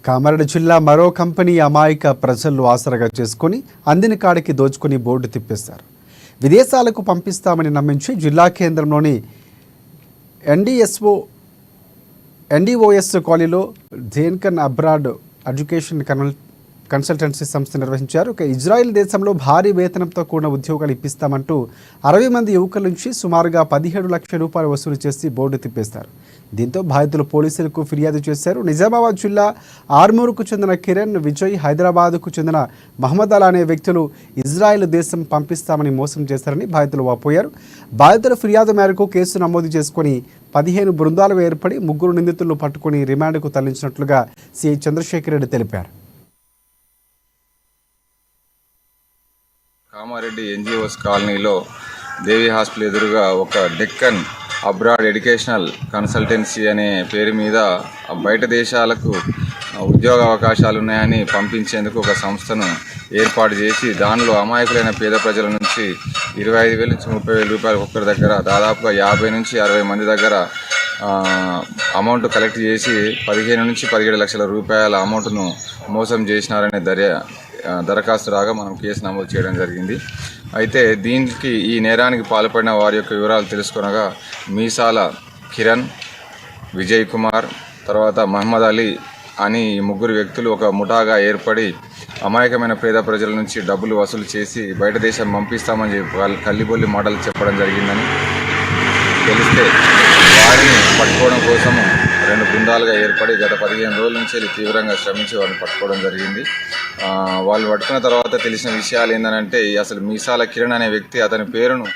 కామారెడ్డి జిల్లా మరో కంపెనీ అమాయక ప్రజలను ఆసరగా చేసుకుని అందిన కాడికి దోచుకుని బోర్డు తిప్పేశారు. విదేశాలకు పంపిస్తామని నమ్మించి జిల్లా కేంద్రంలోని ఎన్డీఓఎస్ కాలనీలో జేన్కన్ అబ్రాడ్ ఎడ్యుకేషన్ కన్సల్టెన్సీ సంస్థ నిర్వహించారు. ఇజ్రాయెల్ దేశంలో భారీ వేతనంతో కూడిన ఉద్యోగాలు ఇప్పిస్తామంటూ 60 మంది యువకుల నుంచి సుమారుగా 17 లక్షల రూపాయలు వసూలు చేసి బోర్డు తిప్పేశారు. దీంతో బాధితులు పోలీసులకు ఫిర్యాదు చేశారు. నిజామాబాద్ జిల్లా ఆర్మూరుకు చెందిన కిరణ్, విజయ్, హైదరాబాద్కు చెందిన మహమ్మద్ అలా అనే వ్యక్తులు ఇజ్రాయెల్ దేశం పంపిస్తామని మోసం చేశారని బాధితులు వాపోయారు. బాధితుల ఫిర్యాదు మేరకు కేసు నమోదు చేసుకుని 15 బృందాలు ఏర్పడి 3 నిందితులను పట్టుకుని రిమాండ్కు తరలించినట్లుగా సిఐ చంద్రశేఖర్ రెడ్డి తెలిపారు. కామారెడ్డి ఎన్జిఓస్ కాలనీలో దేవి హాస్పిటల్ ఎదురుగా ఒక డెక్కన్ అబ్రాడ్ ఎడ్యుకేషనల్ కన్సల్టెన్సీ అనే పేరు మీద బయట దేశాలకు ఉద్యోగ అవకాశాలు ఉన్నాయని పంపించేందుకు ఒక సంస్థను ఏర్పాటు చేసి దానిలో అమాయకులైన పేద ప్రజల నుంచి 25,000 నుంచి 30,000 రూపాయలు ఒక్కరి దగ్గర దాదాపుగా 50 నుంచి 60 మంది దగ్గర అమౌంట్ కలెక్ట్ చేసి 15 నుంచి 17 లక్షల రూపాయల అమౌంట్ను మోసం చేసినారనే దరఖాస్తు రాగా మనం కేసు నమోదు చేయడం జరిగింది. అయితే దీనికి ఈ నేరానికి పాల్పడిన వారి యొక్క వివరాలు తెలుసుకొనగా మీసాల కిరణ్, విజయ్ కుమార్, తర్వాత మహమ్మద్ అలీ అని ఈ 3 వ్యక్తులు ఒక ముఠాగా ఏర్పడి అమాయకమైన పేద ప్రజల నుంచి డబ్బులు వసూలు చేసి బయట దేశం పంపిస్తామని చెప్పి వాళ్ళు కల్లిబొల్లి మాటలు చెప్పడం జరిగిందని తెలిస్తే వారిని పట్టుకోవడం కోసము 2 బృందాలుగా ఏర్పడి గత 15 రోజుల నుంచి తీవ్రంగా శ్రమించి వారిని పట్టుకోవడం జరిగింది. వాళ్ళు పట్టుకున్న తర్వాత తెలిసిన విషయాలు ఏంటంటే అసలు మీసాల కిరణ్ అనే వ్యక్తి అతని పేరును